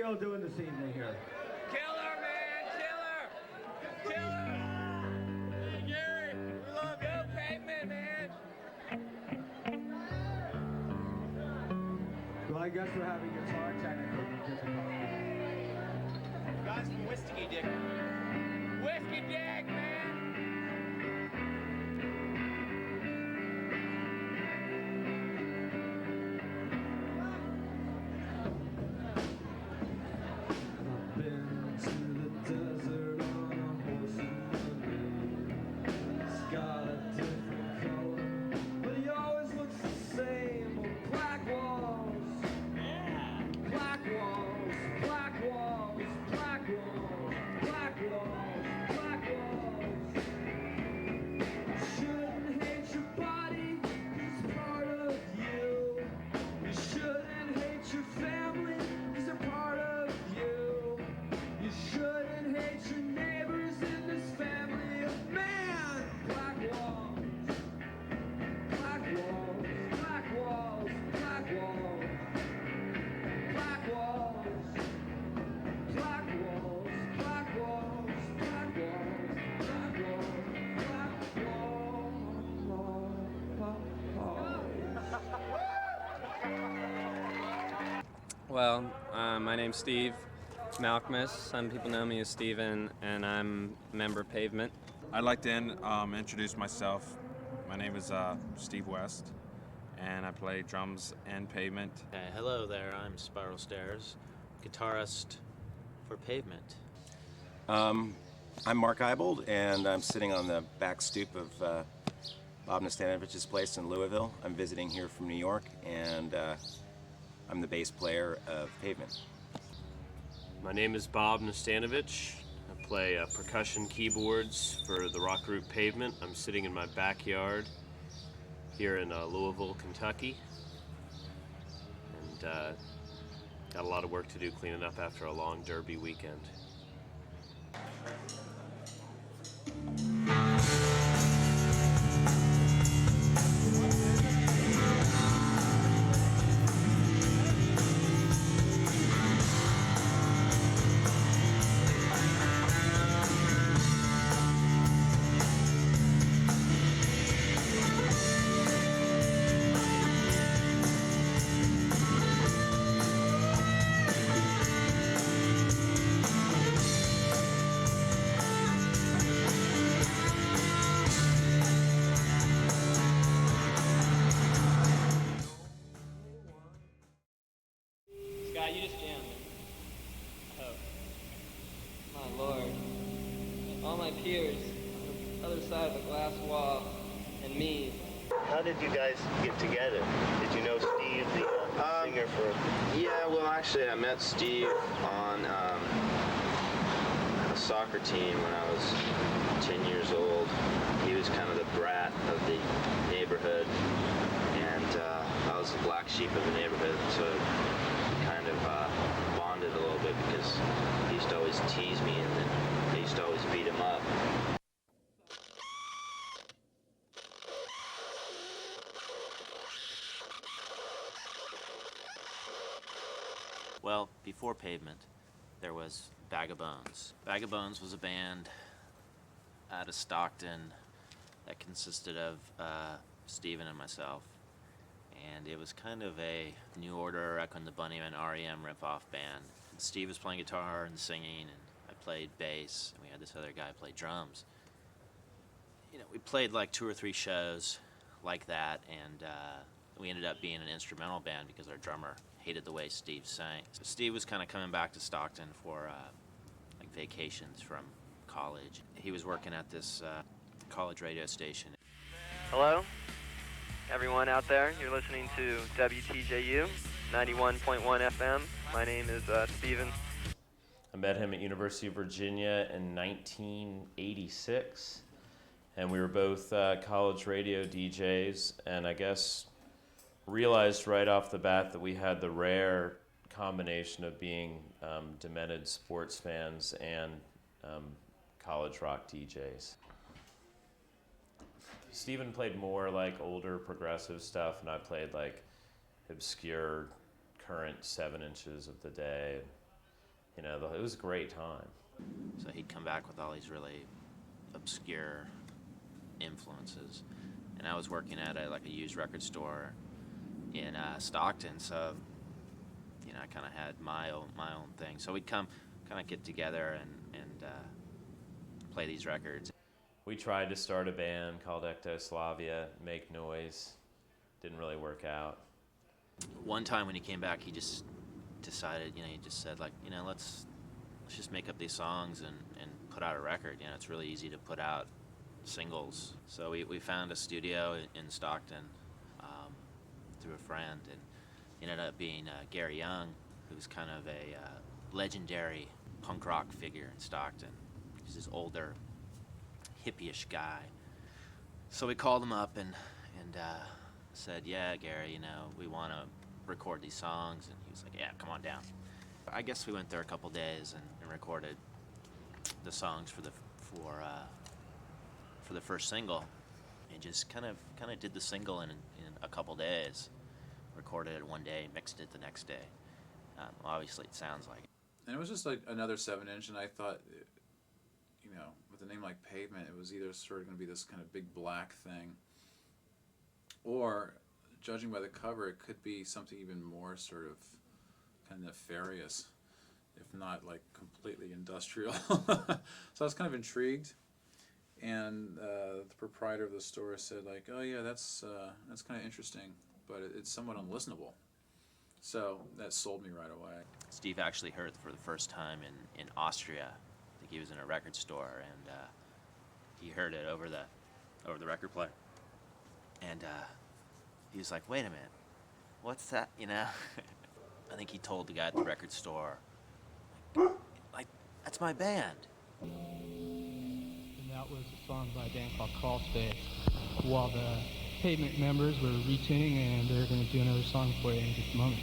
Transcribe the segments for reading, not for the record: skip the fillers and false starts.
Gale doing this evening here? Killer, man! Killer! Killer! Hey, Gary! We love you! Pavement, man! Well, I guess we're having guitar technical difficulties. Guys from Whiskey Dick. Whiskey Dick, man! I've been to the desert on a horse and a it's got a different color, but he always looks the same. Black walls, black walls, black walls, black walls, black walls, black walls. You shouldn't hate your body, 'cause it's part of you. You shouldn't hate your family, 'cause they're part of you. You shouldn't hate your neighbors in this family of man. Black walls, black walls, black walls, black walls, black walls, black walls, black walls, black walls, black walls. Well, my name's Steve Malkmus. Some people know me as Steven, and I'm a member of Pavement. I'd like to introduce myself. My name is Steve West, and I play drums and Pavement. Hello there, I'm Spiral Stairs, guitarist for Pavement. I'm Mark Eibold, and I'm sitting on the back stoop of Bob Nastanovich's place in Louisville. I'm visiting here from New York, and I'm the bass player of Pavement. My name is Bob Nastanovich. I play percussion keyboards for the rock group Pavement. I'm sitting in my backyard here in Louisville, Kentucky. And got a lot of work to do cleaning up after a long derby weekend. Scott, you just jammed. Oh. My lord. All my peers on the other side of the glass wall, and me. How did you guys get together? Did you know Steve, the singer for... Yeah, well, actually, I met Steve on a soccer team when I was 10 years old. He was kind of the brat of the neighborhood, and I was the black sheep of the neighborhood, so kind of bonded a little bit because he used to always tease me, and then I used to always beat him up. Well, before Pavement, there was Bag of Bones. Bag of Bones was a band out of Stockton that consisted of Steven and myself. And it was kind of a New Order, Echo and the Bunnymen, REM riff-off band. And Steve was playing guitar and singing, and I played bass, and we had this other guy play drums. You know, we played like 2 or 3 shows like that, and we ended up being an instrumental band because our drummer hated the way Steve sang. So Steve was kind of coming back to Stockton for like vacations from college. He was working at this college radio station. Hello, everyone out there. You're listening to WTJU 91.1 FM. My name is Steven. I met him at University of Virginia in 1986, and we were both college radio DJs, and I guess realized right off the bat that we had the rare combination of being demented sports fans and college rock DJs. Steven played more like older progressive stuff, and I played like obscure current 7 inches of the day. You know, it was a great time. So he'd come back with all these really obscure influences. And I was working at a used record store in Stockton, so you know I kind of had my own thing. So we'd come kind of get together and play these records. We tried to start a band called Ectoslavia, make noise. Didn't really work out. One time when he came back, he just decided, you know, he just said like, you know, let's just make up these songs and put out a record. You know, it's really easy to put out singles. So we found a studio in Stockton through a friend, and it ended up being Gary Young, who's kind of a legendary punk rock figure in Stockton. He's this older, hippie-ish guy. So we called him up and said, yeah, Gary, you know, we want to record these songs. And he was like, yeah, come on down. I guess we went there a couple days and recorded the songs for the first single, and just kind of did the single in a couple days. Recorded it one day, mixed it the next day. Obviously, it sounds like it. And it was just like another 7-inch, and I thought, you know, with a name like Pavement, it was either sort of going to be this kind of big black thing, or, judging by the cover, it could be something even more sort of kind of nefarious, if not like completely industrial. So I was kind of intrigued, and the proprietor of the store said like, oh yeah, that's kind of interesting, but it's somewhat unlistenable. So that sold me right away. Steve actually heard it for the first time in Austria. I think he was in a record store, and he heard it over the record player. And he was like, wait a minute, what's that, you know? I think he told the guy at the record store, like that's my band. And that was a song by a band called Crawl Space, while the Pavement members were retuning, and they're going to do another song for you in just a moment.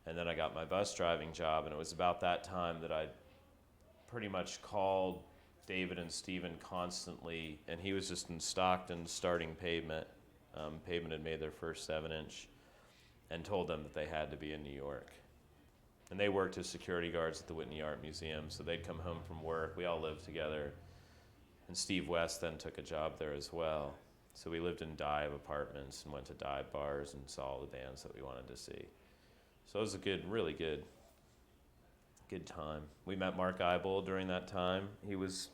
And then I got my bus driving job, and it was about that time that I pretty much called David and Steven constantly, and he was just in Stockton starting Pavement. Pavement had made their first 7-inch, and told them that they had to be in New York. And they worked as security guards at the Whitney Art Museum, so they'd come home from work. We all lived together, and Steve West then took a job there as well. So we lived in dive apartments and went to dive bars and saw all the bands that we wanted to see. So it was a really good time. We met Mark Eibold during that time. He was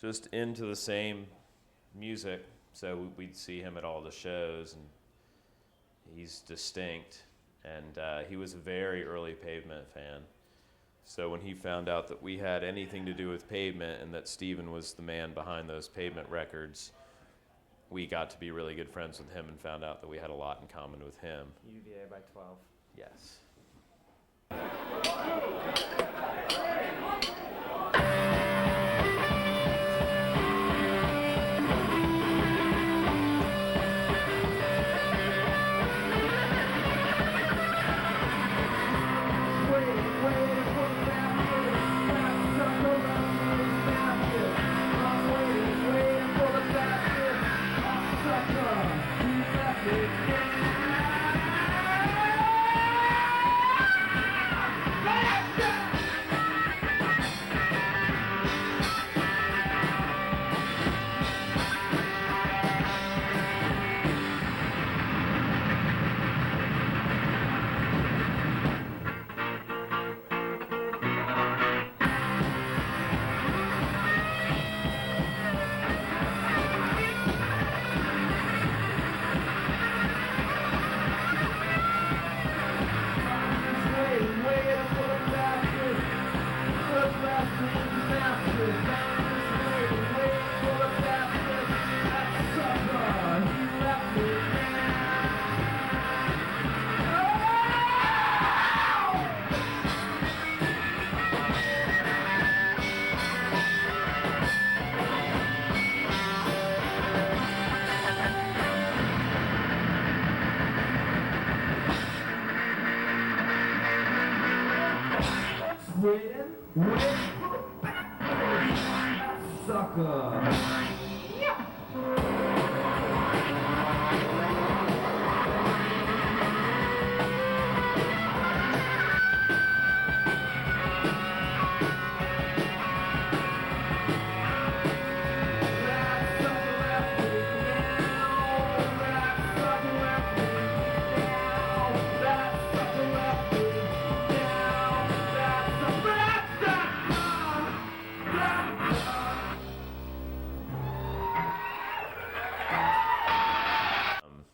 just into the same music, so we'd see him at all the shows, and he's distinct, and he was a very early Pavement fan. So when he found out that we had anything to do with Pavement and that Steven was the man behind those Pavement records, we got to be really good friends with him and found out that we had a lot in common with him. UVA by 12. Yes.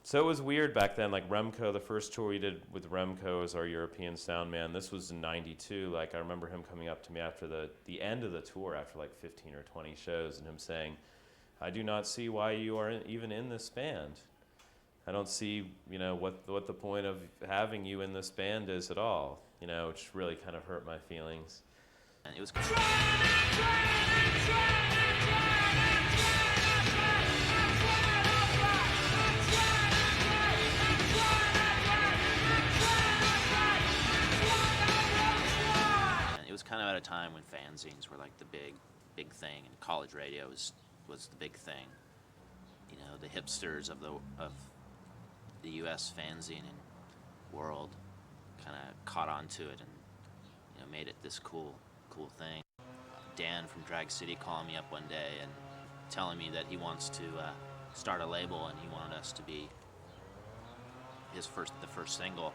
So it was weird back then, like Remco, the first tour we did with Remco as our European sound man, this was in '92. Like I remember him coming up to me after the end of the tour, after like 15 or 20 shows, and him saying, "I do not see why you are even in this band. I don't see, you know, what the point of having you in this band is at all," you know, which really kind of hurt my feelings. And it was kind of at a time when fanzines were like the big thing, and college radio was the big thing. You know, the hipsters of the U.S. fanzine world kind of caught on to it and, you know, made it this cool thing. Dan from Drag City calling me up one day and telling me that he wants to start a label, and he wanted us to be the first single.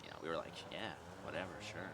You know, we were like, yeah, whatever, sure.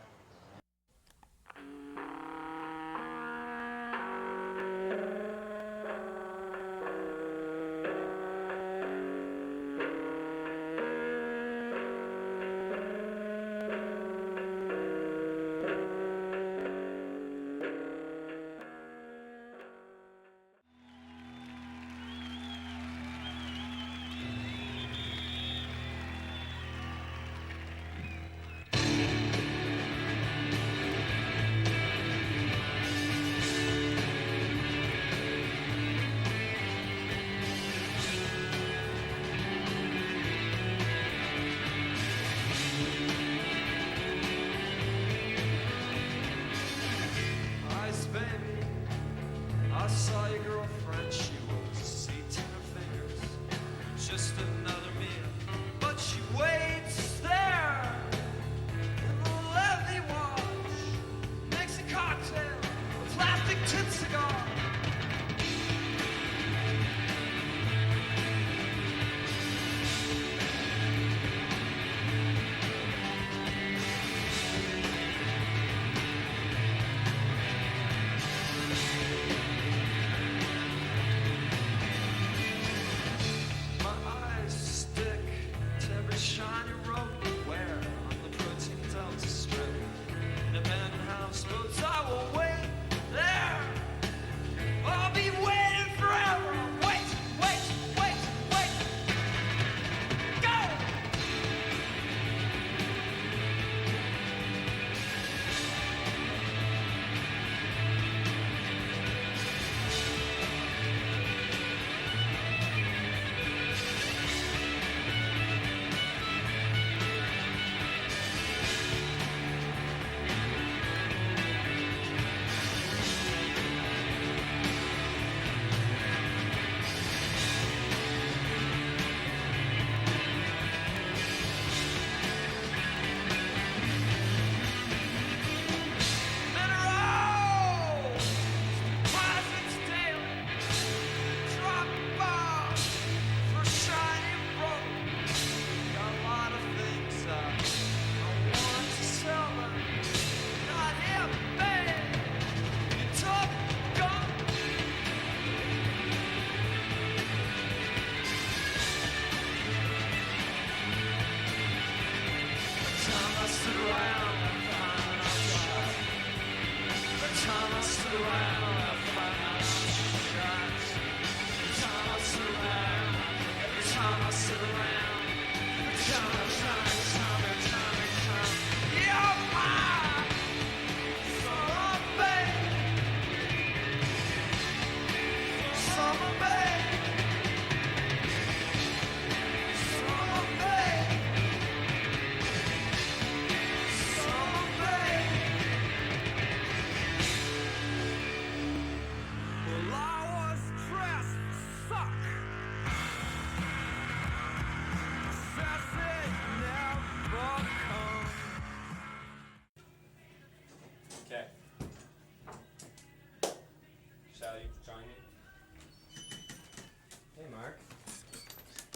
I saw your girlfriend, she was 18 her fingers, just another meal, but she waits there in the levee wash, makes a cocktail, a plastic tip cigar. Shiny rope where on the protein delta strip in abandoned houseboats I will wait there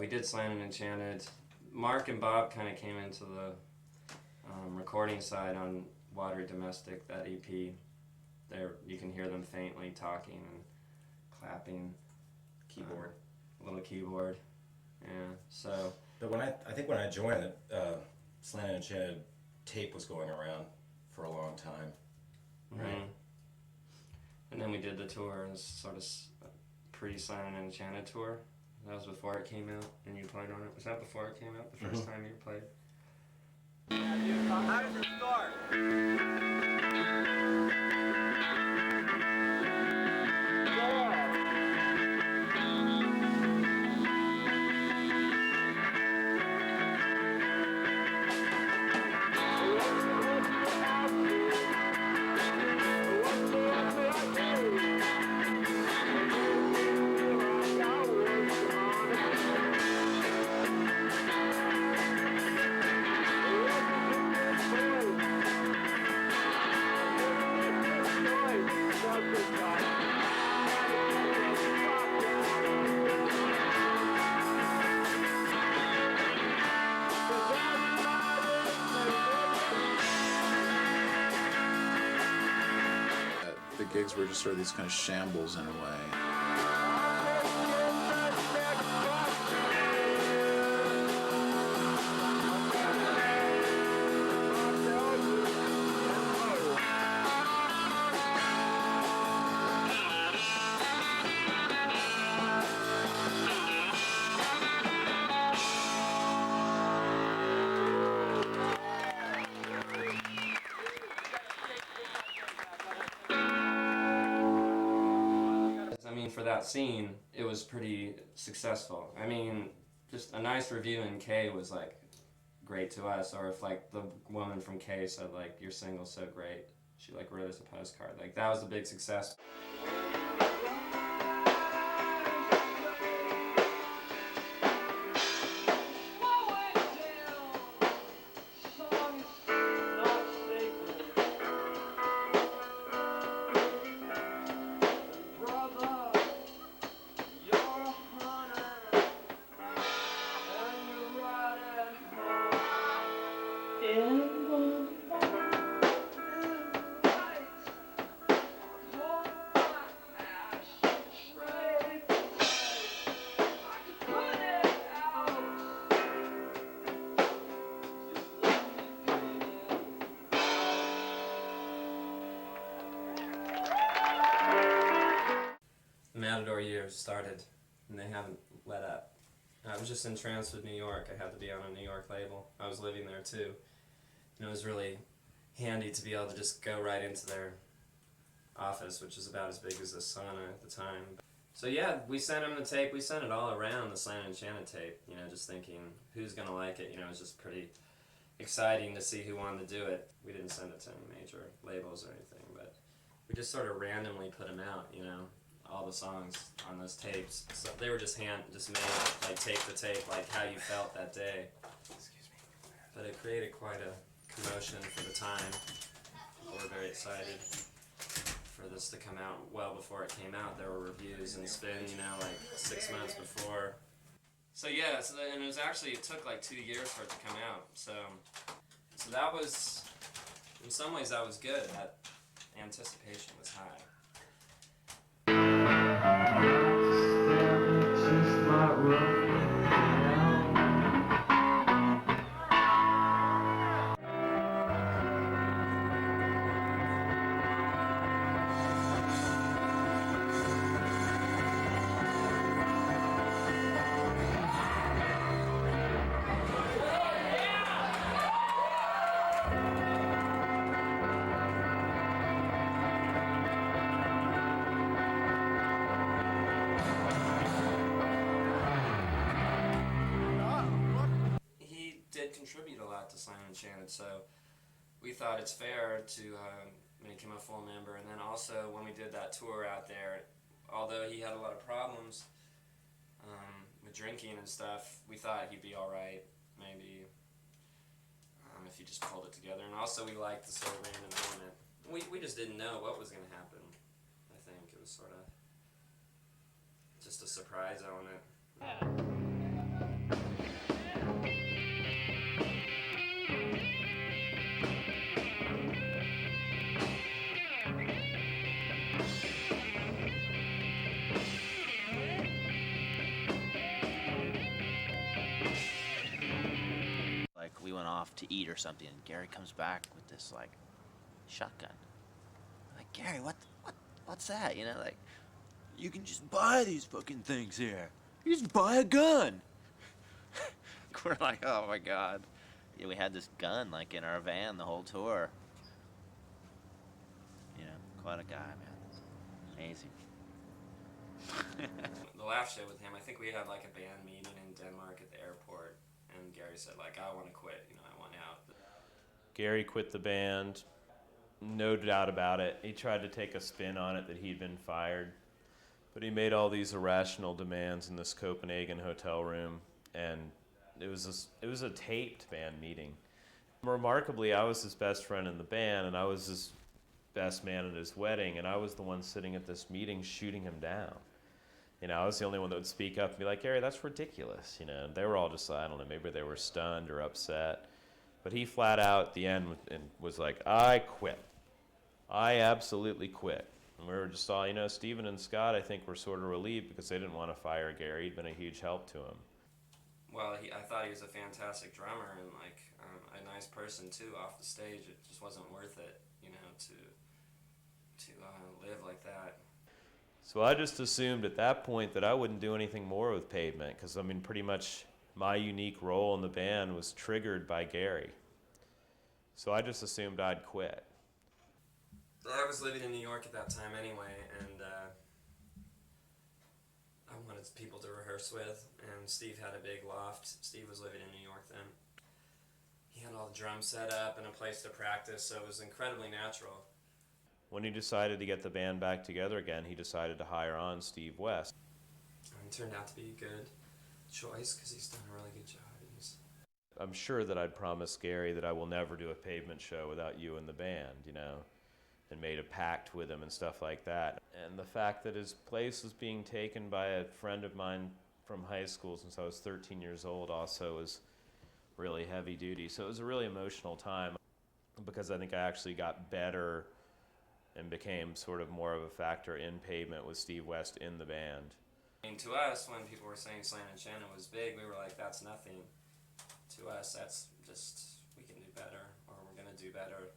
We did Slanted and Enchanted. Mark and Bob kind of came into the recording side on Watery Domestic, that EP. There, you can hear them faintly talking and clapping. Keyboard. A little keyboard. Yeah, so. But when I think when I joined it, Slanted and Enchanted tape was going around for a long time. Right. Mm-hmm. And then we did the tour, it was sort of pre-Slanted and Enchanted tour. That was before it came out, and you played on it. Was that before it came out, the first time you played? How does it start? The gigs were just sort of these kind of shambles in a way. I mean, for that scene, it was pretty successful. I mean, just a nice review in K was like great to us, or if like the woman from K said like, your single's so great, she like wrote us a postcard. Like that was a big success. Matador years started, and they haven't let up. I was just entranced with New York. I had to be on a New York label. I was living there too, and it was really handy to be able to just go right into their office, which is about as big as this sauna at the time. So yeah, we sent them the tape. We sent it all around, the Slanted and Enchanted tape, you know, just thinking who's gonna like it. You know, it was just pretty exciting to see who wanted to do it. We didn't send it to any major labels or anything, but we just sort of randomly put them out, you know, all the songs on those tapes. So they were just made, like tape to tape, like how you felt that day. Excuse me. But it created quite a commotion for the time. People were very excited for this to come out well before it came out. There were reviews and spin, you know, like 6 months before. So yeah, and it was actually, it took like 2 years for it to come out. So that was, in some ways that was good. That anticipation was high. Contribute a lot to Slanted and Enchanted, so we thought it's fair to make him a full member. And then also when we did that tour out there, although he had a lot of problems with drinking and stuff, we thought he'd be alright, maybe, if he just pulled it together. And also we liked the sort of random element. We just didn't know what was going to happen. I think it was sort of just a surprise element. to eat or something, and Gary comes back with this like shotgun. I'm like, Gary, what's that? You know, like, you can just buy these fucking things here. You just buy a gun. We're like, oh my god. Yeah, we had this gun like in our van the whole tour. You know, quite a guy, man. Amazing. The last show with him, I think we had like a band meeting in Denmark at the airport, and Gary said like, I want to quit, you know, I want out. Gary quit the band, no doubt about it. He tried to take a spin on it that he'd been fired, but he made all these irrational demands in this Copenhagen hotel room, and it was a taped band meeting. Remarkably, I was his best friend in the band, and I was his best man at his wedding, and I was the one sitting at this meeting shooting him down. You know, I was the only one that would speak up and be like, Gary, that's ridiculous. You know, they were all just, I don't know, maybe they were stunned or upset. But he flat out at the end was like, I quit. I absolutely quit. And we were just all, you know, Steven and Scott, I think, were sort of relieved because they didn't want to fire Gary. He'd been a huge help to him. Well, I thought he was a fantastic drummer and like a nice person too off the stage. It just wasn't worth it, you know, to live like that. So I just assumed at that point that I wouldn't do anything more with Pavement, because I mean, pretty much my unique role in the band was triggered by Gary. So I just assumed I'd quit. I was living in New York at that time anyway, and I wanted people to rehearse with, and Steve had a big loft. Steve was living in New York then. He had all the drums set up and a place to practice, so it was incredibly natural. When he decided to get the band back together again, he decided to hire on Steve West. And it turned out to be a good choice because he's done a really good job. I'm sure that I'd promised Gary that I will never do a Pavement show without you in the band, you know, and made a pact with him and stuff like that. And the fact that his place was being taken by a friend of mine from high school since I was 13 years old also was really heavy duty. So it was a really emotional time because I think I actually got better and became sort of more of a factor in Pavement with Steve West in the band. I mean, to us, when people were saying Slam and Shannon was big, we were like, that's nothing. To us, that's just, we can do better, or we're going to do better.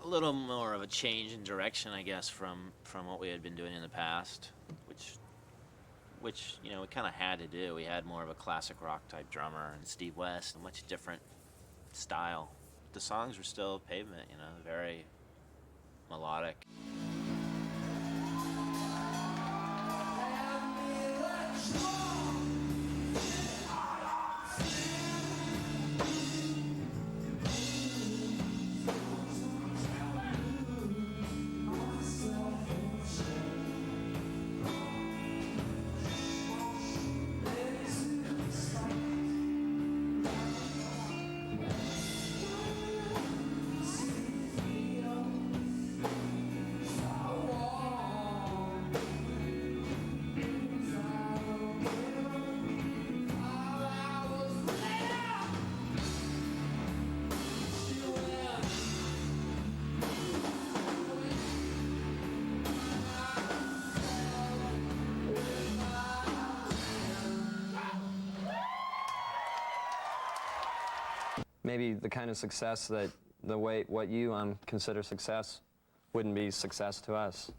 A little more of a change in direction, I guess, from what we had been doing in the past, which you know we kind of had to do. We had more of a classic rock type drummer, and Steve West, a much different style. The songs were still Pavement, you know, very melodic. maybe the kind of success that what you consider success wouldn't be success to us.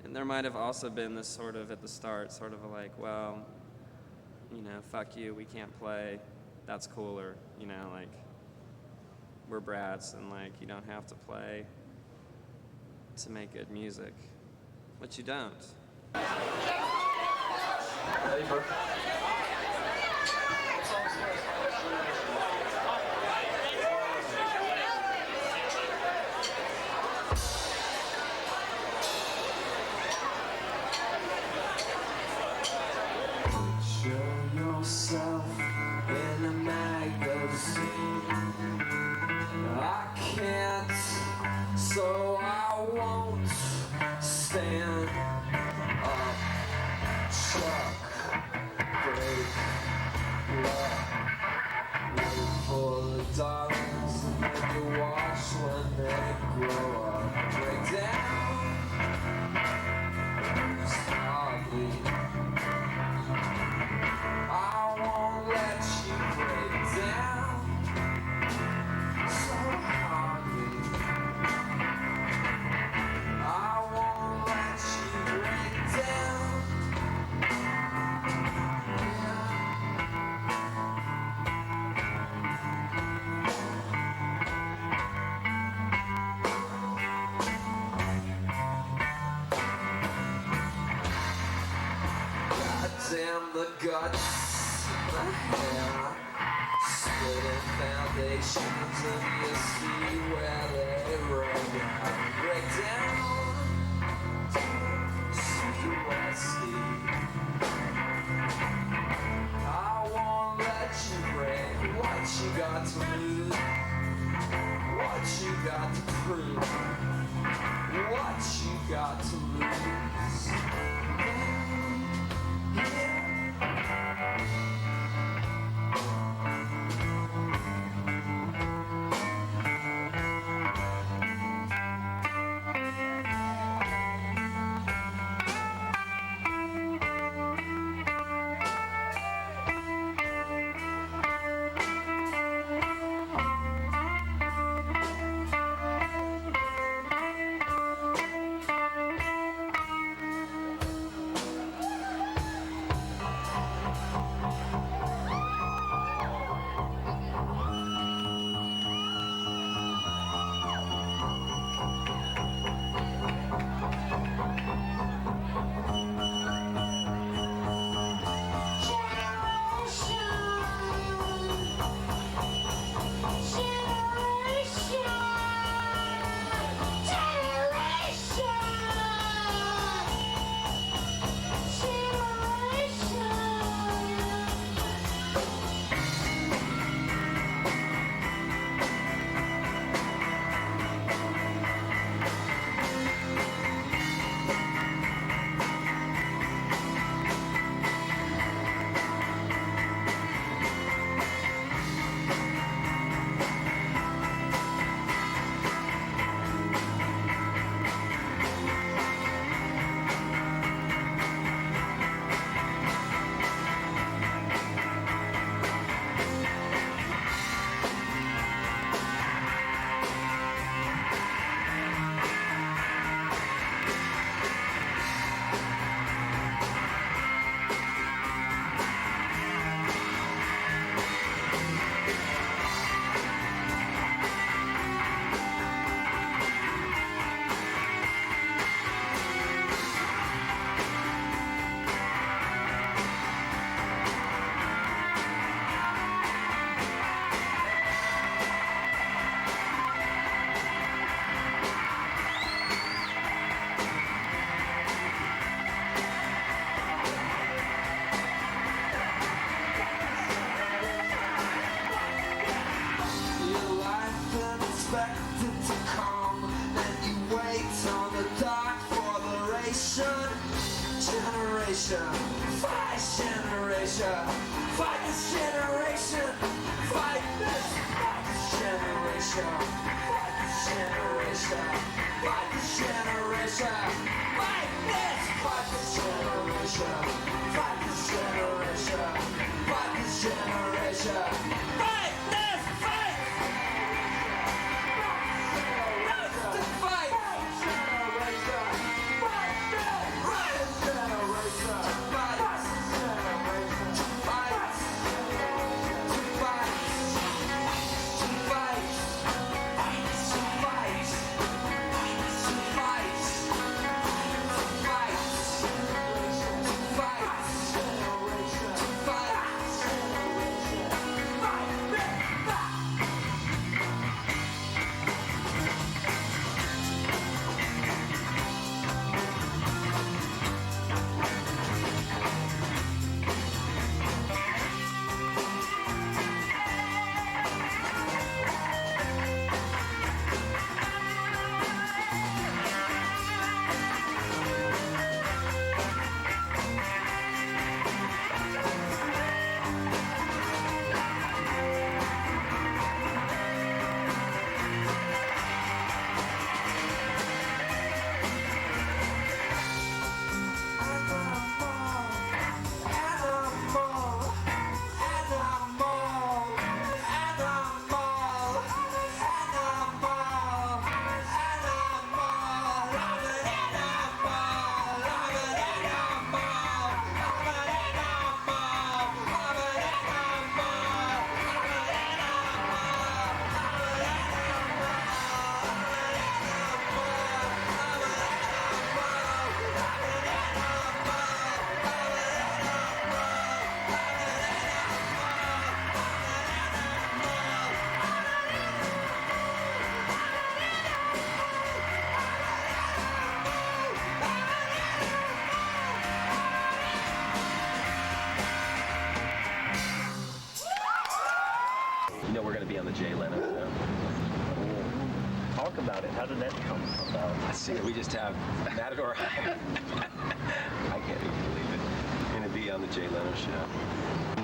And there might have also been this sort of, at the start, sort of like, well, you know, fuck you, we can't play, that's cooler, you know, like, we're brats and like, you don't have to play to make good music, but you don't. Yourself in a magazine. I can't, so I won't stand up. Chuck, break, wait for the darlings and then you watch when they grow up. Break down, it's hardly. I won't let you break down so hardly. I won't let you break down. Goddamn the guts, the hair, splitting foundations, and you see where they run out. Break down, seriously. I won't let you break what you got to lose, what you got to prove, what you got to lose. Generation, fight generation, fight this generation, fight this generation, fight this generation. Fight this generation. Fight this. Fight this generation. Fight this generation. Fight this generation. Fight this. Fight. Rise to fight. Generation. Fight this. Rise generation. Fight. Fight. You know we're going to be on the Jay Leno show. Talk about it. How did that come about? I see. We just have Matador. I can't even believe it. We're going to be on the Jay Leno show.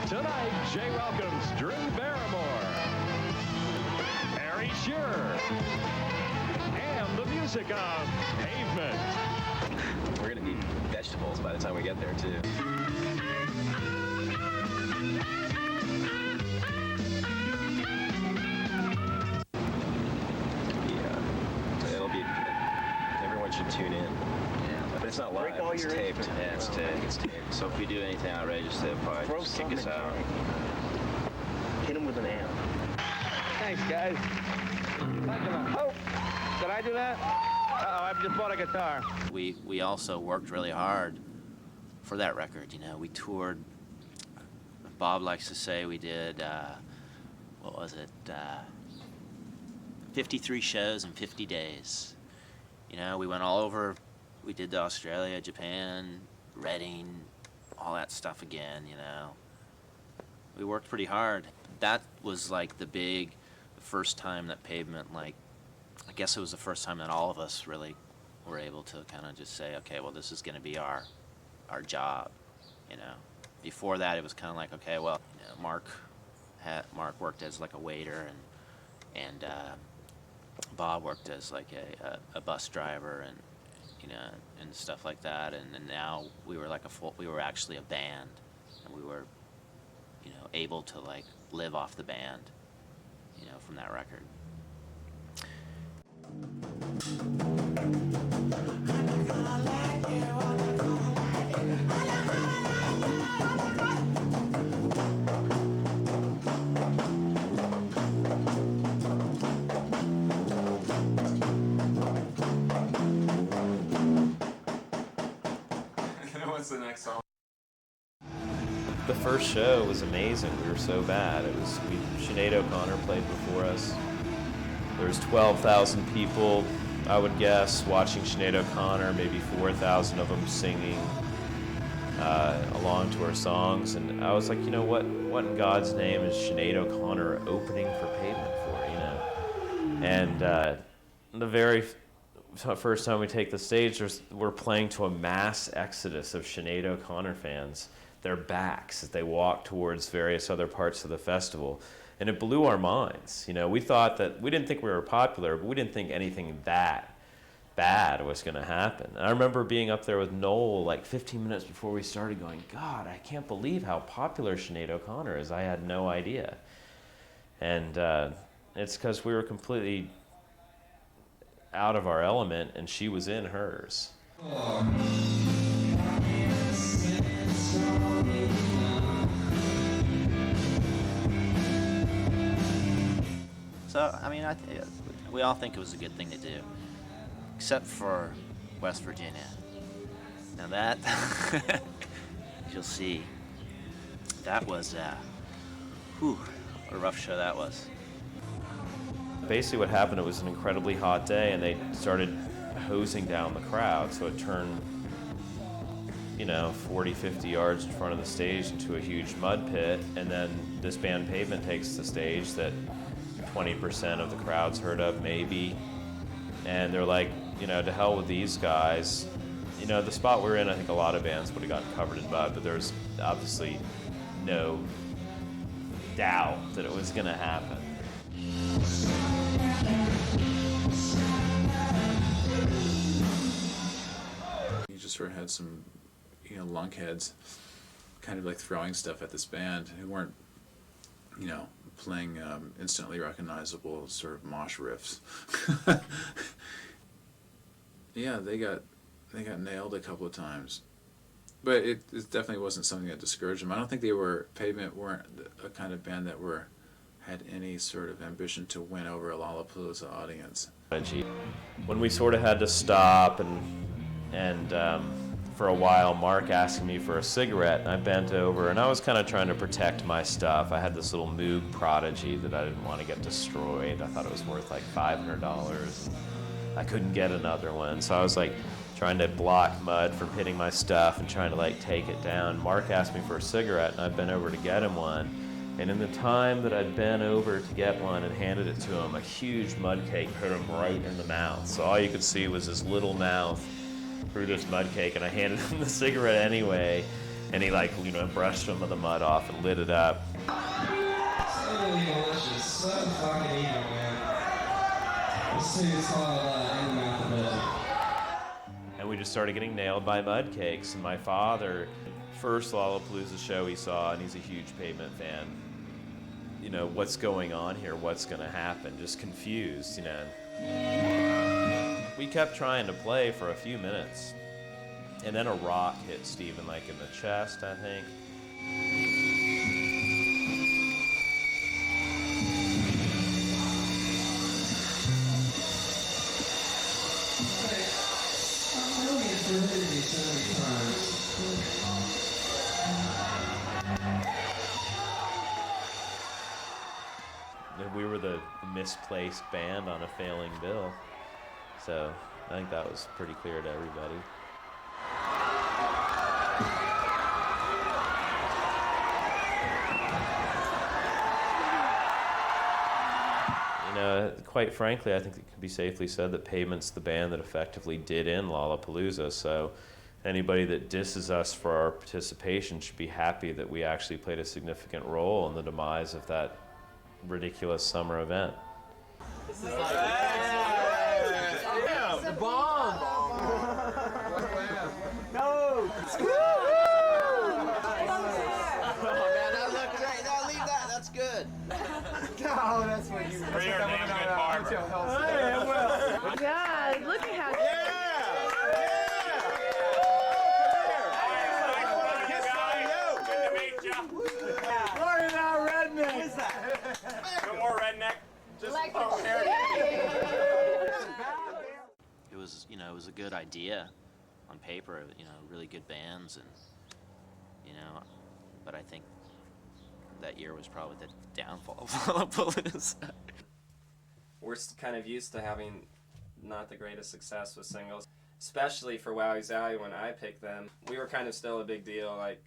Tonight, Jay welcomes Drew Barrymore, Harry Shearer, and the music of Pavement. We're going to need vegetables by the time we get there, too. Should tune in. Yeah. But it's not live, it's taped. Yeah, it's taped. It's taped. So if we do anything outrageous, they'll probably Throw just kick us something out. Hit him with an amp. Thanks, guys. Oh, did I do that? Uh-oh, I just bought a guitar. We also worked really hard for that record. You know, we toured. Bob likes to say we did, what was it, 53 shows in 50 days. You know, we went all over. We did to Australia, Japan, Reading, all that stuff again, you know. We worked pretty hard. That was like the first time that Pavement, like, I guess it was the first time that all of us really were able to kind of just say, okay, well, this is going to be our job, you know. Before that, it was kind of like, okay, well, you know, Mark worked as like a waiter, and Bob worked as like a bus driver, and you know, and stuff like that. And then now we were like we were actually a band, and we were, you know, able to like live off the band, you know, from that record. What's the next song? The first show was amazing. We were so bad. Sinead O'Connor played before us. There was 12,000 people, I would guess, watching Sinead O'Connor, maybe 4,000 of them singing along to her songs. And I was like, you know, what in God's name is Sinead O'Connor opening for Pavement for, you know? And the very first time we take the stage, we're playing to a mass exodus of Sinead O'Connor fans, their backs as they walk towards various other parts of the festival. And it blew our minds. You know, we didn't think we were popular, but we didn't think anything that bad was going to happen. And I remember being up there with Noel like 15 minutes before we started going, God, I can't believe how popular Sinead O'Connor is. I had no idea. And it's because we were completely out of our element and she was in hers. So, I mean, we all think it was a good thing to do, except for West Virginia. Now that, you'll see, that was, what a rough show that was. Basically what happened, it was an incredibly hot day and they started hosing down the crowd, so it turned, 40, 50 yards in front of the stage into a huge mud pit, and then this band Pavement takes the stage that 20% of the crowd's heard of, maybe, and they're like, to hell with these guys. The spot we're in, I think a lot of bands would have gotten covered in mud, but there's obviously no doubt that it was going to happen. You just sort of had some, lunkheads kind of like throwing stuff at this band who weren't, playing instantly recognizable sort of mosh riffs. Yeah, they got nailed a couple of times. But it definitely wasn't something that discouraged them. I don't think Pavement weren't a kind of band that had any sort of ambition to win over a Lollapalooza audience. When we sort of had to stop and for a while, Mark asked me for a cigarette, and I bent over, and I was kind of trying to protect my stuff. I had this little Moog Prodigy that I didn't want to get destroyed. I thought it was worth like $500. I couldn't get another one, so I was like trying to block mud from hitting my stuff and trying to like take it down. Mark asked me for a cigarette, and I bent over to get him one. And in the time that I'd bent over to get one and handed it to him, a huge mud cake hit him right in the mouth. So all you could see was his little mouth through this mud cake, and I handed him the cigarette anyway, and he brushed some of the mud off and lit it up. So delicious, so fucking evil, man. This thing is called In the Mouth of Legend. And we just started getting nailed by mud cakes, and my father, first Lollapalooza show he saw, and he's a huge Pavement fan, what's going on here, what's gonna happen, just confused, We kept trying to play for a few minutes, and then a rock hit Steven like in the chest, I think. We were the misplaced band on a failing bill. So I think that was pretty clear to everybody. Quite frankly, I think it can be safely said that Pavement's the band that effectively did in Lollapalooza. So anybody that disses us for our participation should be happy that we actually played a significant role in the demise of that ridiculous summer event. This is like the bomb. No. Oh man, that looked great. No, leave that. That's good. No, that's what you. For your name and barber. God, look at how. No more redneck. Just It was, it was a good idea on paper, really good bands, and, but I think that year was probably the downfall of Lollapalooza. We're kind of used to having not the greatest success with singles, especially for Wowie Zowie. When I picked them, we were kind of still a big deal, like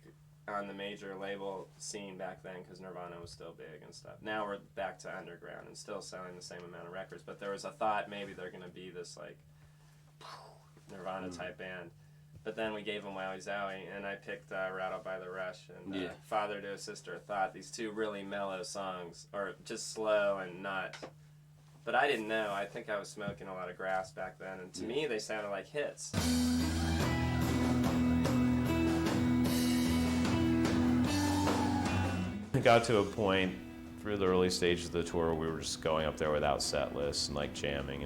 on the major label scene back then, because Nirvana was still big and stuff. Now we're back to underground and still selling the same amount of records, but there was a thought maybe they're going to be this like Nirvana type band. But then we gave them Wowie Zowie, and I picked Rattled by the Rush and Father to a Sister of Thought, these two really mellow songs, or just slow and not But I didn't know. I think I was smoking a lot of grass back then, and to me they sounded like hits. It got to a point through the early stages of the tour where we were just going up there without set lists and like jamming.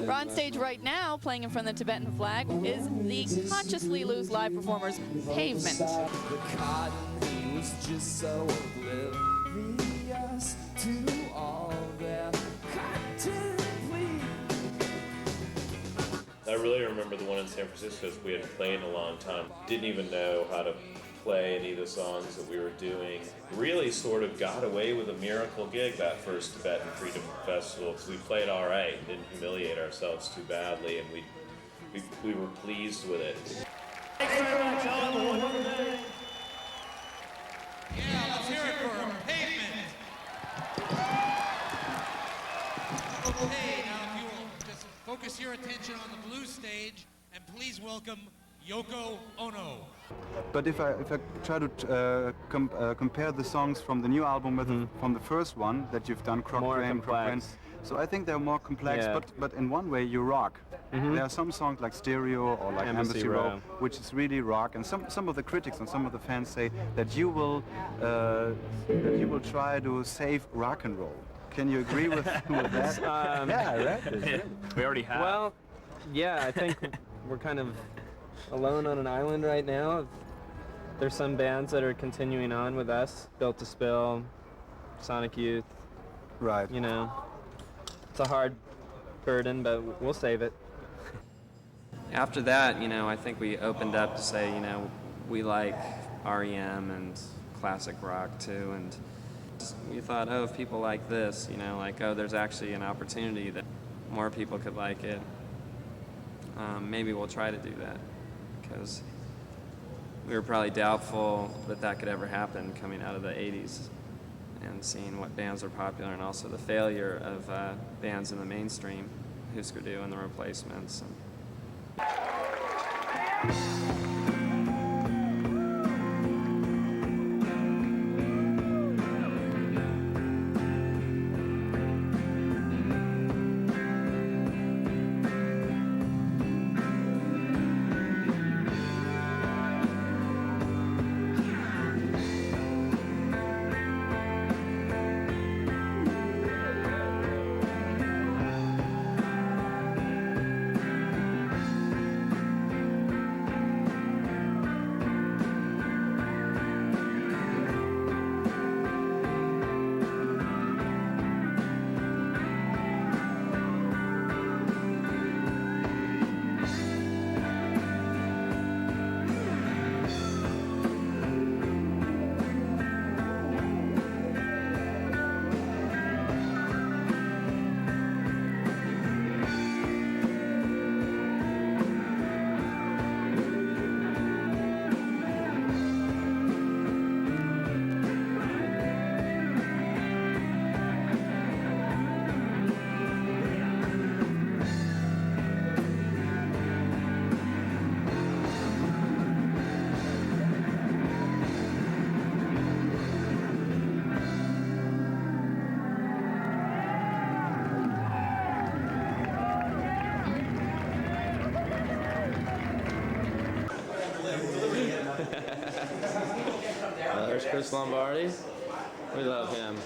We're on stage right now, playing in front of the Tibetan flag, is the Consciously Loose live performers, Pavement. The cotton, he was just so oblivious to all their cotton pleas. I really remember the one in San Francisco because we hadn't played in a long time. Didn't even know how to play any of the songs that we were doing. Really sort of got away with a miracle gig that first Tibetan Freedom Festival because we played all right and didn't humiliate ourselves too badly, and we were pleased with it. Thanks very much. Y'all have a wonderful day. Yeah, let's hear it for Pavement. Okay, now if you will just focus your attention on the blue stage and please welcome Yoko Ono. But if I try to compare the songs from the new album with from the first one that you've done, Croc Drain, so I think they're more complex, but in one way you rock. There are some songs like Stereo or like Embassy Row, which is really rock, and some of the critics and some of the fans say that you will try to save rock and roll. Can you agree with that? Yeah, right. We already have. Well, yeah, I think we're kind of alone on an island right now. There's some bands that are continuing on with us, Built to Spill, Sonic Youth. Right. You know, it's a hard burden, but we'll save it. After that, you know, I think we opened up to say, you know, we like REM and classic rock too, and we thought, oh, if people like this, you know, like, oh, there's actually an opportunity that more people could like it. Maybe we'll try to do that, because we were probably doubtful that that could ever happen coming out of the 80s and seeing what bands are popular, and also the failure of bands in the mainstream, Husker Du and the Replacements. There's Chris Lombardi. We love him.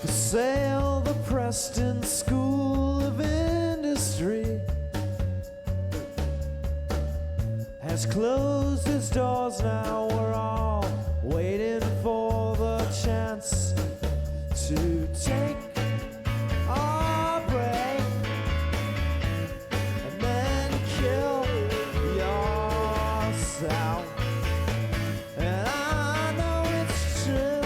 Sail the Preston School of Industry has closed its doors now. We're all waiting for the chance to take our break and then kill yourself. And I know it's true.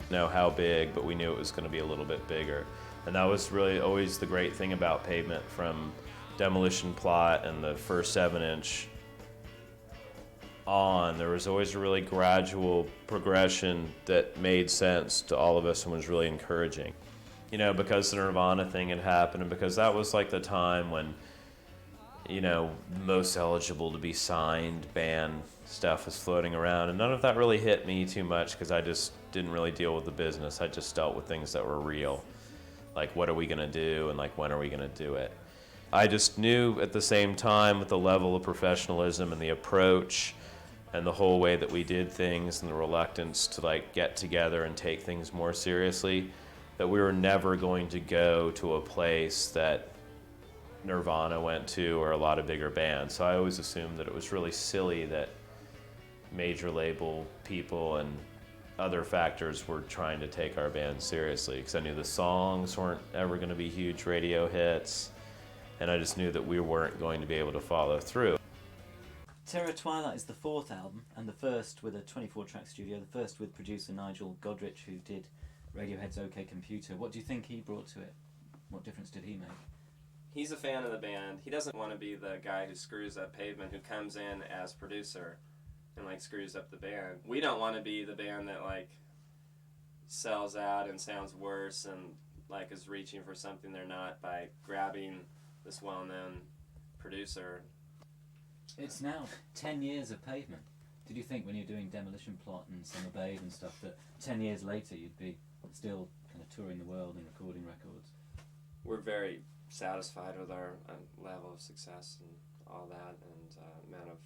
Know how big, but we knew it was going to be a little bit bigger. And that was really always the great thing about Pavement, from Demolition Plot and the first 7-inch on. There was always a really gradual progression that made sense to all of us and was really encouraging. You know, because the Nirvana thing had happened, and because that was like the time when, you know, most eligible to be signed band stuff was floating around, and none of that really hit me too much because I just didn't really deal with the business. I just dealt with things that were real, like what are we going to do and like when are we going to do it. I just knew at the same time, with the level of professionalism and the approach and the whole way that we did things and the reluctance to like get together and take things more seriously, that we were never going to go to a place that Nirvana went to or a lot of bigger bands. So I always assumed that it was really silly that major label people and other factors were trying to take our band seriously, because I knew the songs weren't ever going to be huge radio hits, and I just knew that we weren't going to be able to follow through. Terror Twilight is the 4th album, and the first with a 24-track studio, the first with producer Nigel Godrich, who did Radiohead's OK Computer. What do you think he brought to it? What difference did he make? He's a fan of the band. He doesn't want to be the guy who screws up Pavement, who comes in as producer and like screws up the band. We don't want to be the band that like sells out and sounds worse and like is reaching for something they're not by grabbing this well-known producer. It's now 10 years of Pavement. Did you think when you're doing Demolition Plot and Summer Babe and stuff that 10 years later you'd be still kind of touring the world and recording records? We're very satisfied with our level of success and all that, and amount of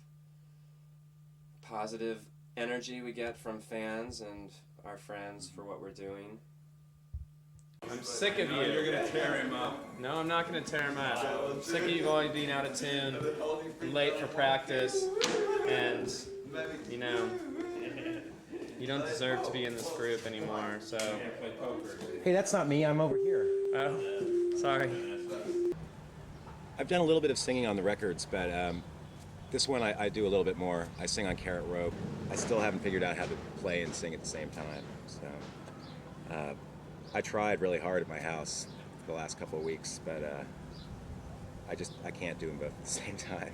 positive energy we get from fans and our friends for what we're doing. I'm sick of you. You're gonna tear him up. No, I'm not going to tear him up. I'm sick of you always being out of tune, late for practice, and, you know, you don't deserve to be in this group anymore, so... Hey, that's not me. I'm over here. Oh, sorry. I've done a little bit of singing on the records, but this one I do a little bit more. I sing on Carrot Rope. I still haven't figured out how to play and sing at the same time. So I tried really hard at my house the last couple of weeks, but I can't do them both at the same time.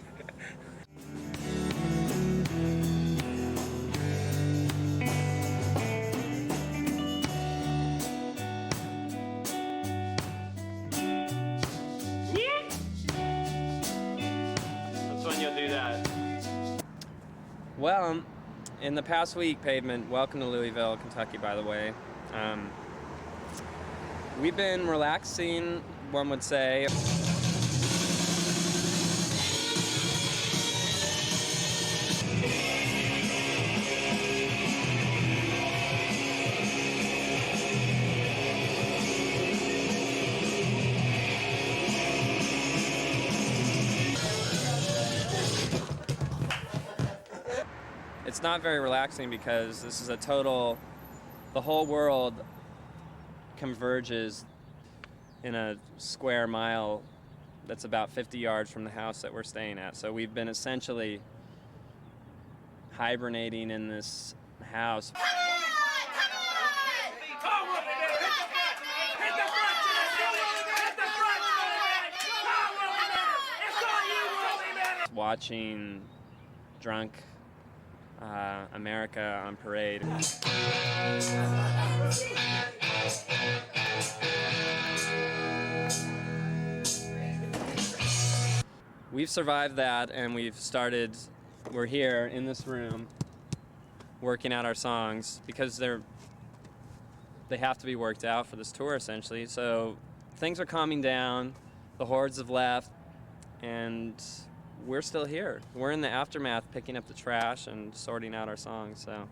Well, in the past week, Pavement, welcome to Louisville, Kentucky, by the way. We've been relaxing, one would say. It's not very relaxing because this is a total, the whole world converges in a square mile that's about 50 yards from the house that we're staying at. So we've been essentially hibernating in this house. Watching drunk America on parade. We've survived that, and we're here in this room working out our songs because they have to be worked out for this tour essentially. So things are calming down, the hordes have left, and we're still here. We're in the aftermath picking up the trash and sorting out our songs, so.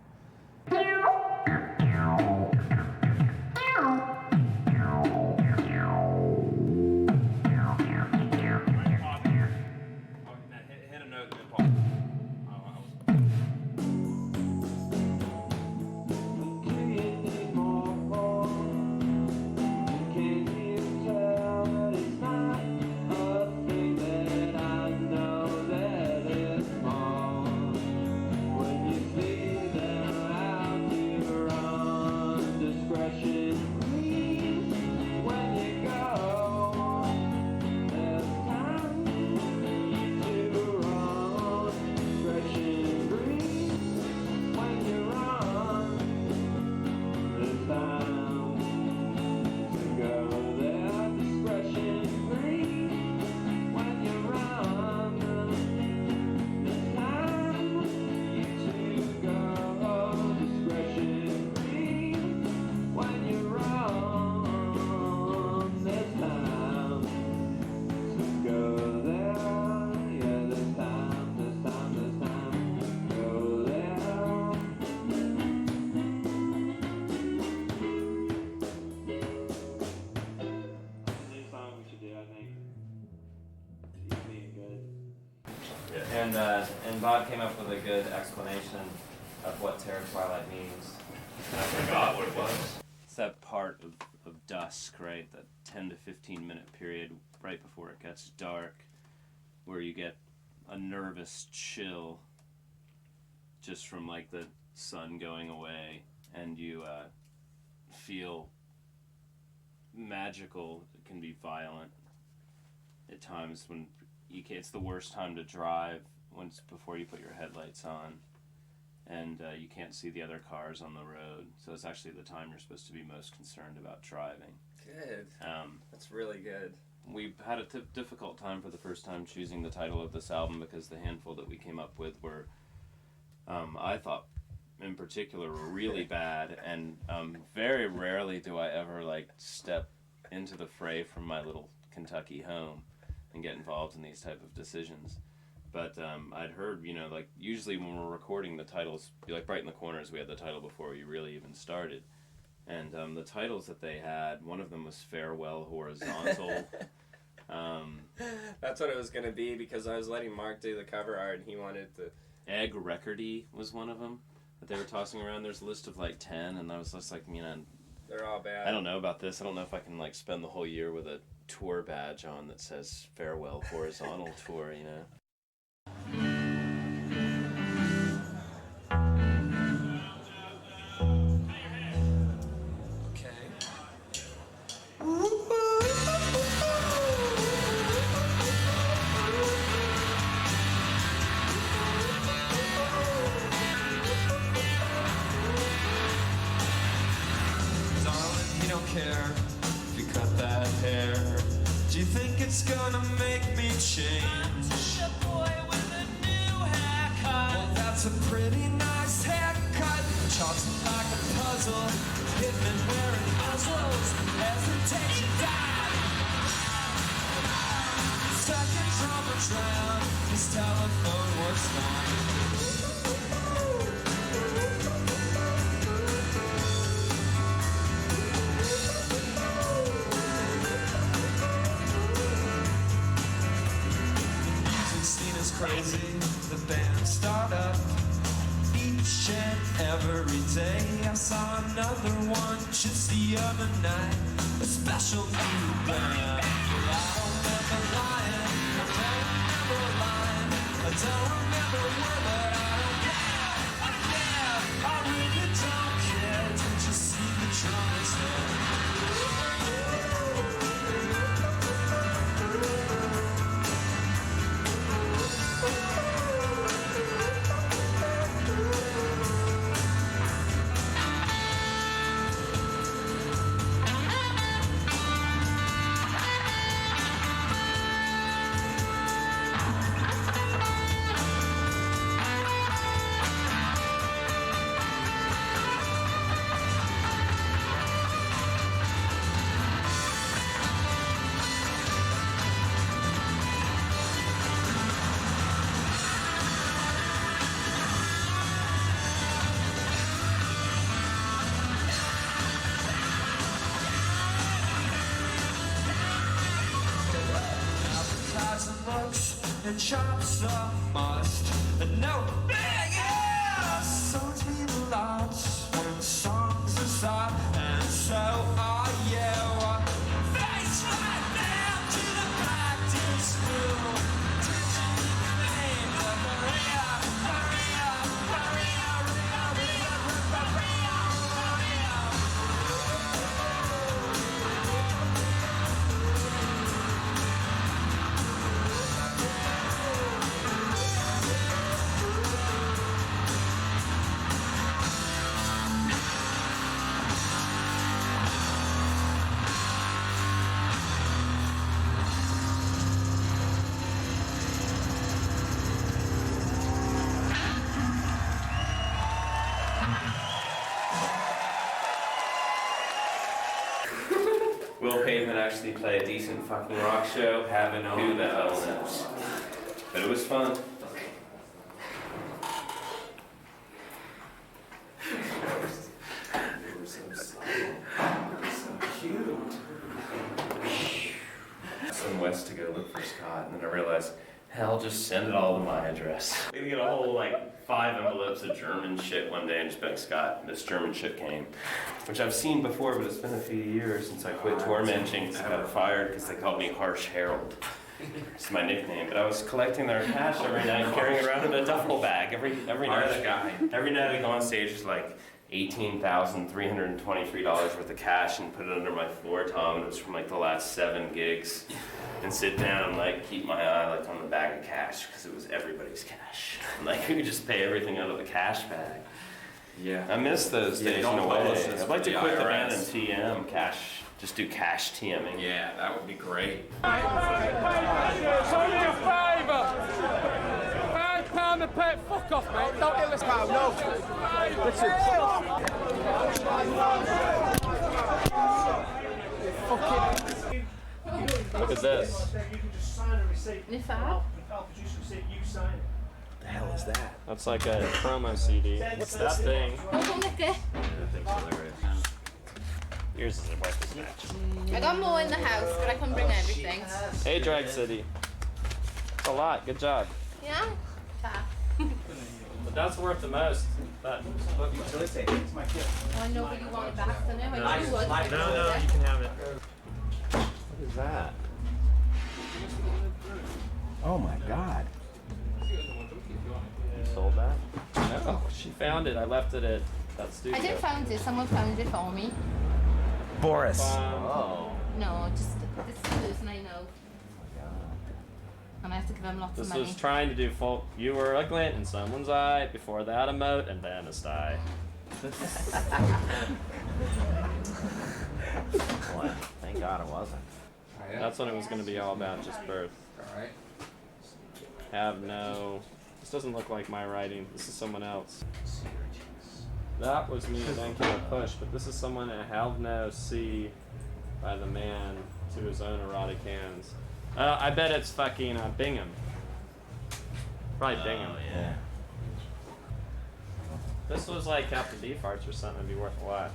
And Bob came up with a good explanation of what Terror Twilight means. I forgot what it was. It's that part of dusk, right? That 10 to 15 minute period right before it gets dark, where you get a nervous chill just from like the sun going away, and you feel magical. It can be violent at times when it's the worst time to drive once before you put your headlights on, and you can't see the other cars on the road. So it's actually the time you're supposed to be most concerned about driving. Good. That's really good. We had a difficult time for the first time choosing the title of this album because the handful that we came up with were, I thought in particular, were really bad, and very rarely do I ever like step into the fray from my little Kentucky home and get involved in these type of decisions. But I'd heard, like usually when we're recording, the titles be like right in the corners. We had the title before we really even started. And the titles that they had, one of them was Farewell Horizontal. That's what it was going to be, because I was letting Mark do the cover art and he wanted to... Egg Recordy was one of them that they were tossing around. There's a list of like 10, and I was just like, they're all bad. I don't know about this. I don't know if I can like spend the whole year with a tour badge on that says Farewell Horizontal Tour, Care if you cut that hair. Do you think it's gonna make me change? A boy with a new haircut. Well, that's a pretty nice haircut. Charts like a puzzle. Hitman wearing muzzles. Hesitation died. Second drummer drowned. His telephone was gone. Crazy, the band start up each and every day. I saw another one just the other night, a special new band. I don't remember lying, I don't remember lying, I don't remember a word, but I don't care, I really don't care. Did you see the drummers there? And chops a must, and no big songs mean a lot when songs aside, and so are you. Face right down to the practice room. Teaching the name of Maria, Maria, Maria, Maria, Maria, Maria. Will Pavement actually play a decent fucking rock show? Who the hell knows? But it was fun. They were so subtle. They were so cute. Some west to go look for Scott, and then I realized, Hell, just send it all to my address. We get a whole, like, 5 envelopes of German shit one day and just be like, Scott, this German shit came. Which I've seen before, but it's been a few years since I quit tormenting because I got fired because they called me Harsh Harold. It's my nickname, but I was collecting their cash every night, carrying it around in a duffel bag. Every night, every night I go on stage with like $18,323 worth of cash and put it under my floor tom, and it was from like the last 7 gigs. And sit down and like keep my eye like on the bag of cash because it was everybody's cash. And, like we could just pay everything out of the cash bag. Yeah, I miss those days in a way. I'd like to quit the band and TM cash. Just do cash TMing. Yeah, that would be great. It's only a favour. £5 a pet. Fuck off, mate. Don't get this pound. No. Fucking. Look at this. The hell is that? That's like a promo CD. What's that thing? Yours isn't worth as much. I got more in the house, but I couldn't bring everything. Hey, Drag City. It's a lot. Good job. Yeah? But that's worth the most. That book. I know, but you want it back, don't you? I would. No, you can have it. What is that? Oh my God. You sold that? Oh, she found it. I left it at that studio. I didn't find it. Someone found it for me. Boris. Oh. No, just this person I know. And I have to give him lots of This money. was trying to do folk. You were a glint in someone's eye. Before that, a moat, and then a sty. What? Thank God it wasn't. That's what it was going to be all about, just birth. Alright. Have no... This doesn't look like my writing. This is someone else. That was me and then came a push, but this is someone that have no see by the man to his own erotic hands. I bet it's fucking Bingham. Probably Bingham. Yeah. This was like Captain Beefhearts or something. It'd be worth a lot.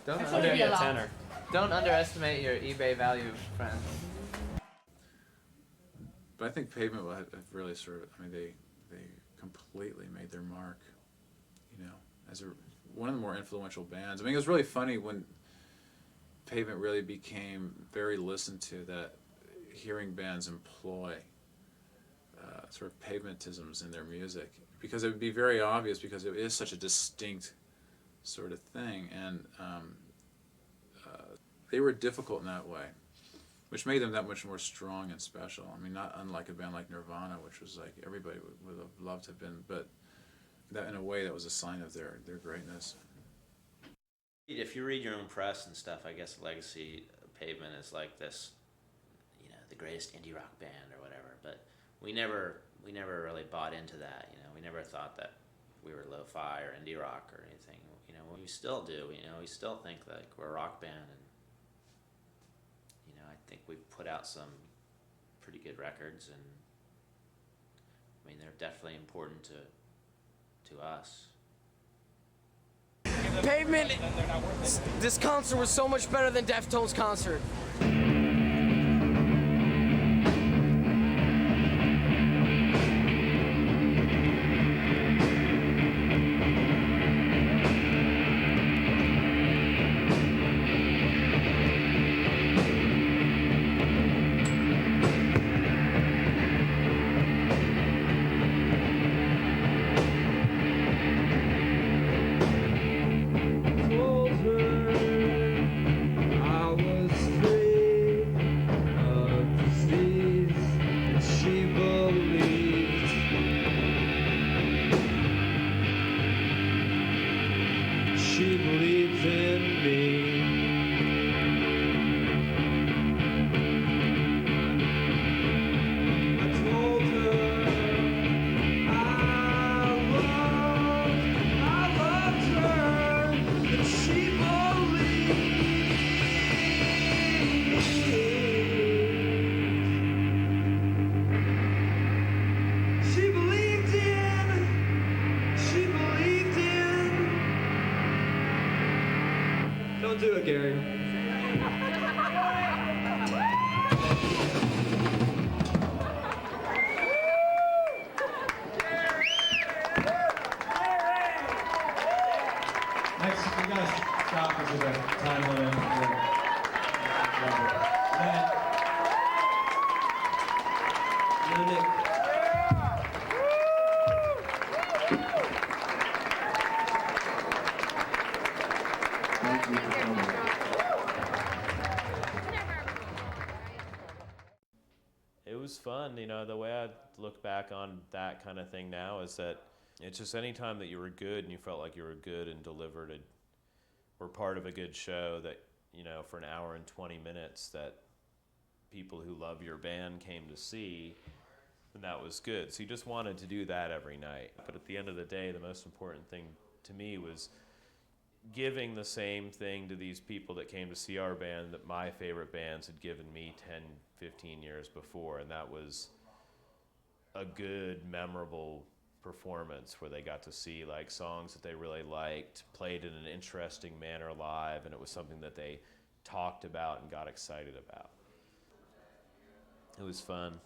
I'll give you a tenner. Don't underestimate your eBay value, friend. But I think Pavement will have really sort of, I mean, they completely made their mark, you know, as one of the more influential bands. I mean, it was really funny when Pavement really became very listened to, that hearing bands employ sort of pavementisms in their music, because it would be very obvious, because it is such a distinct sort of thing, and they were difficult in that way, which made them that much more strong and special. I mean, not unlike a band like Nirvana, which was like everybody would have loved to have been, but that in a way that was a sign of their greatness. If you read your own press and stuff, I guess Legacy Pavement is like this, you know, the greatest indie rock band or whatever. But we never really bought into that. You know, we never thought that we were lo-fi or indie rock or anything. You know, we still do. You know, we still think like we're a rock band, and you know, I think we've put out some pretty good records, and I mean, they're definitely important to us. Pavement, this concert was so much better than Deftones' concert. Don't do it, Gary. Next, we gotta stop because of the time limit. Nick. Thank you for coming. It was fun, you know, the way I look back on that kind of thing now is that it's just any time that you were good and you felt like you were good and delivered it, were part of a good show that, you know, for an hour and 20 minutes that people who love your band came to see, and that was good. So you just wanted to do that every night. But at the end of the day, the most important thing to me was giving the same thing to these people that came to see our band that my favorite bands had given me 10, 15 years before, and that was a good, memorable performance where they got to see like songs that they really liked, played in an interesting manner live, and it was something that they talked about and got excited about. It was fun.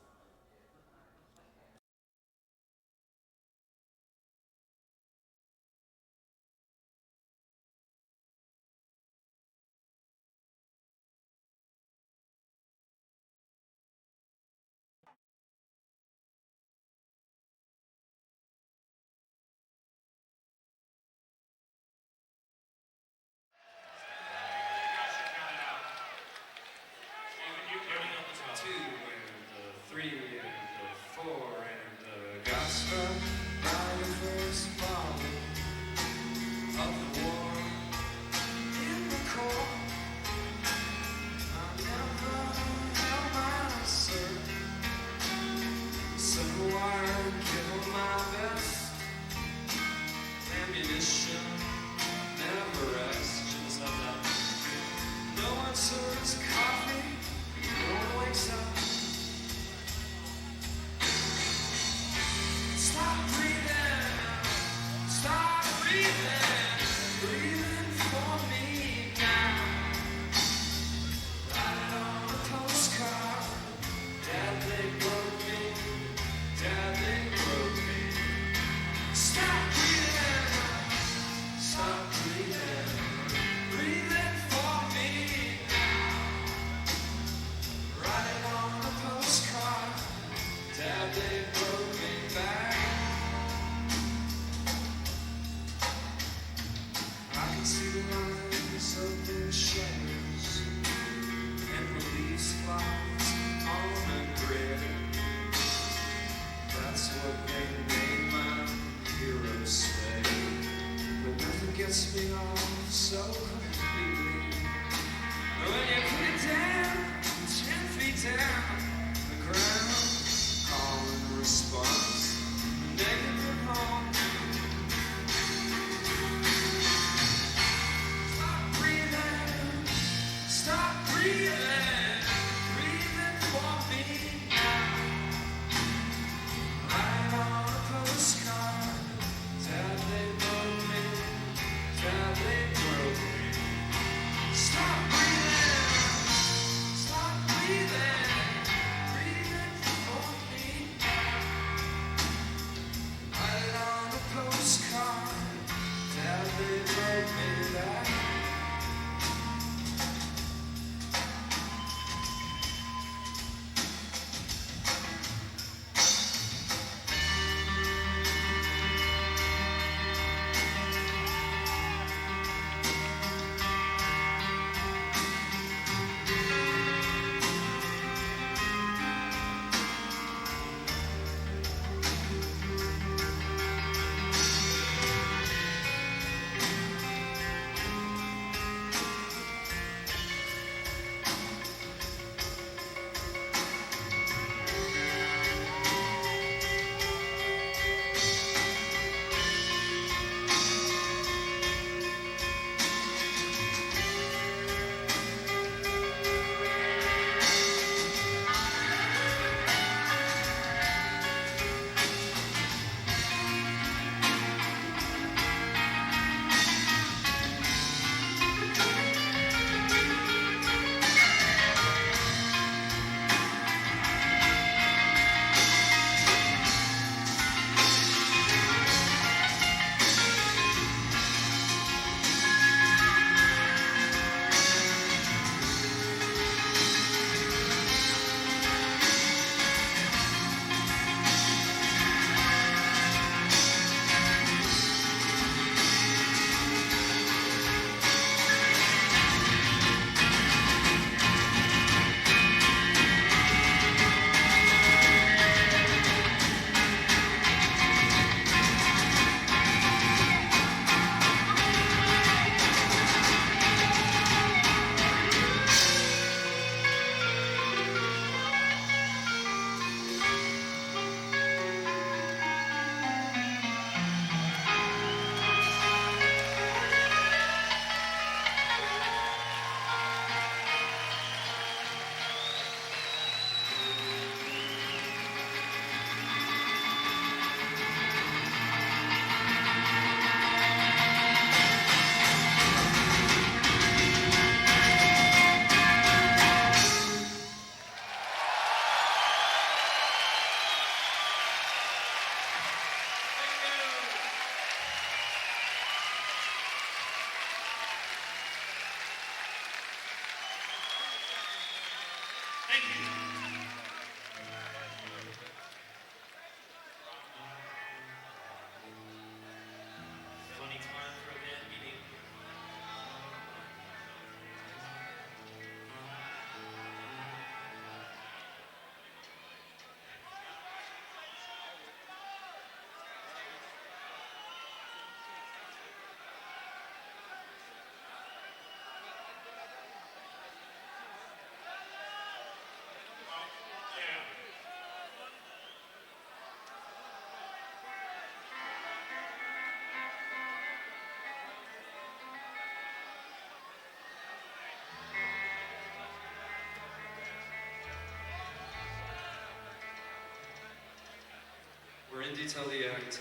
We're in detail the act.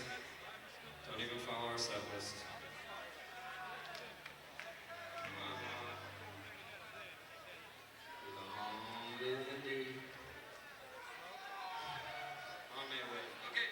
Don't even follow our set list. Long live indeed. On my way. Okay.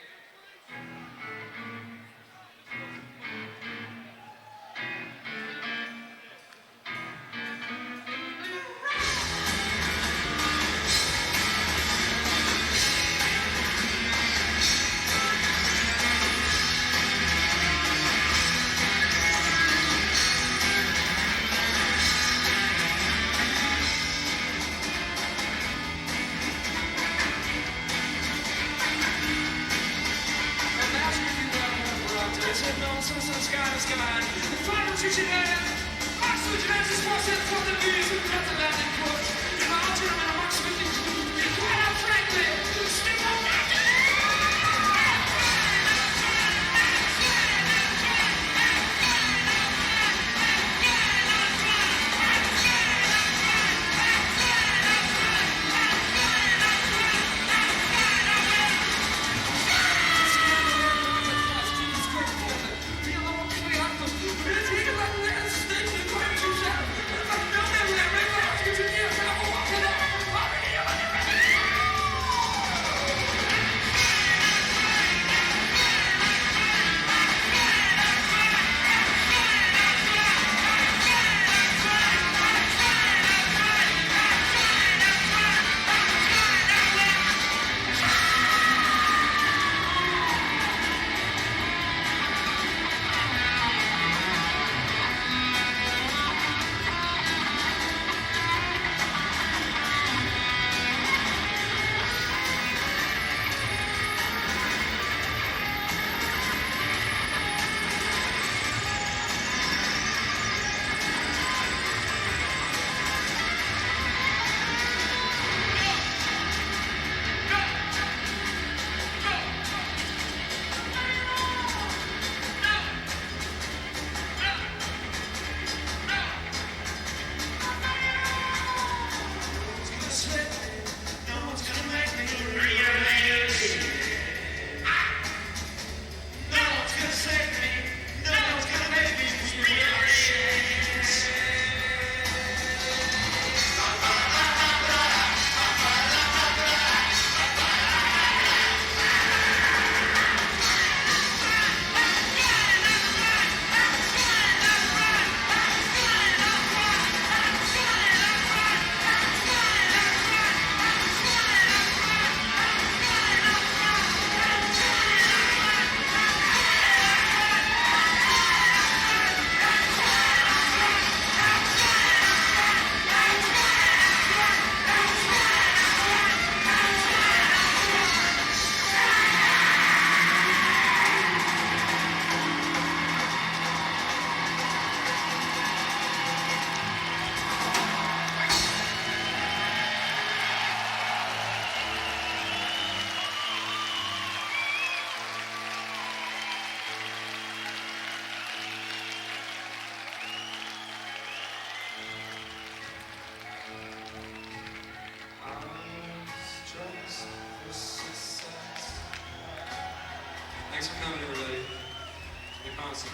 Thanks for coming, everybody. To the concert.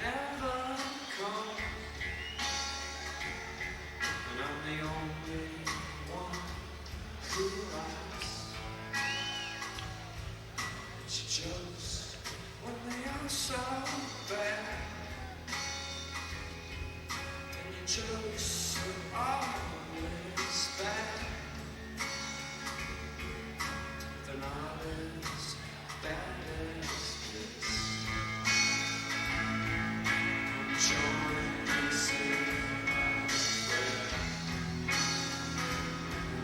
Never come, and I'm the only one who likes. She jokes when they are so bad, and your jokes are always bad. They're not as bad as this. I'm joining this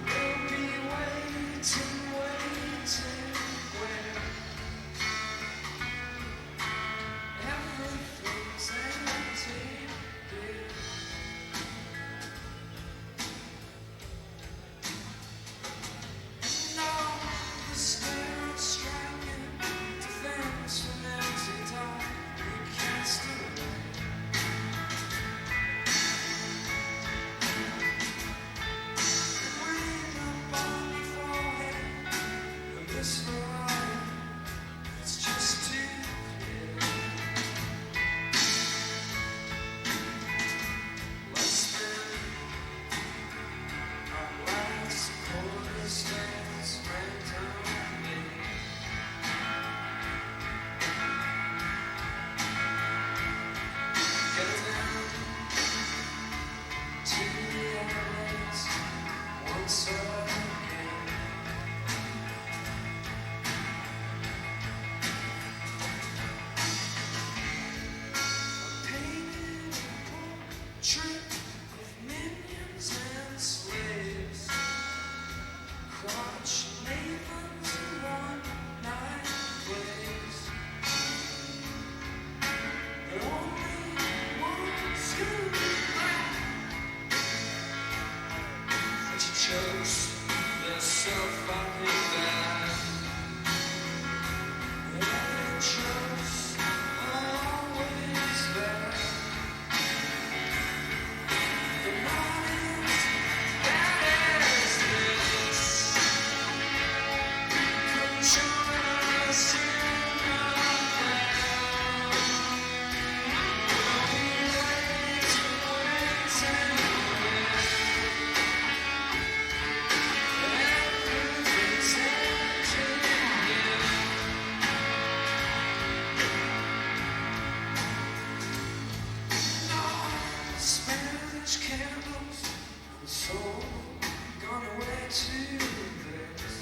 we'll be waiting where everything's empty here. trick of minions and slaves. Crotch Nathan's one night plays. The only ones who laugh, but you chose the self-fucking bad. They chose always bad. The night is bad as this. Come join us in the crowd. We'll be ready to wait and wait. Everything's ending again. No Spanish candles, the soul gone away to this.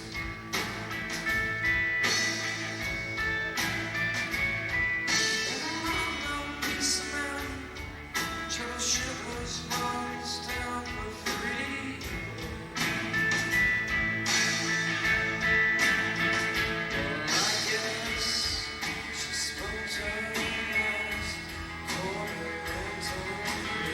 Long piece of mountain, trouble shivers runs down the free. Well, I guess she spoke her last quarter into me.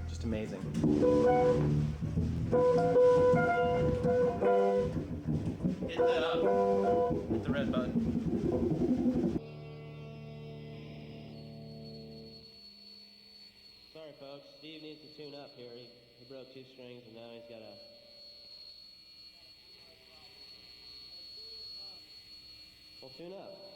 just amazing. Hit the red button. Sorry, folks. Steve needs to tune up here. He broke 2 strings, and now he's got to... Well, tune up.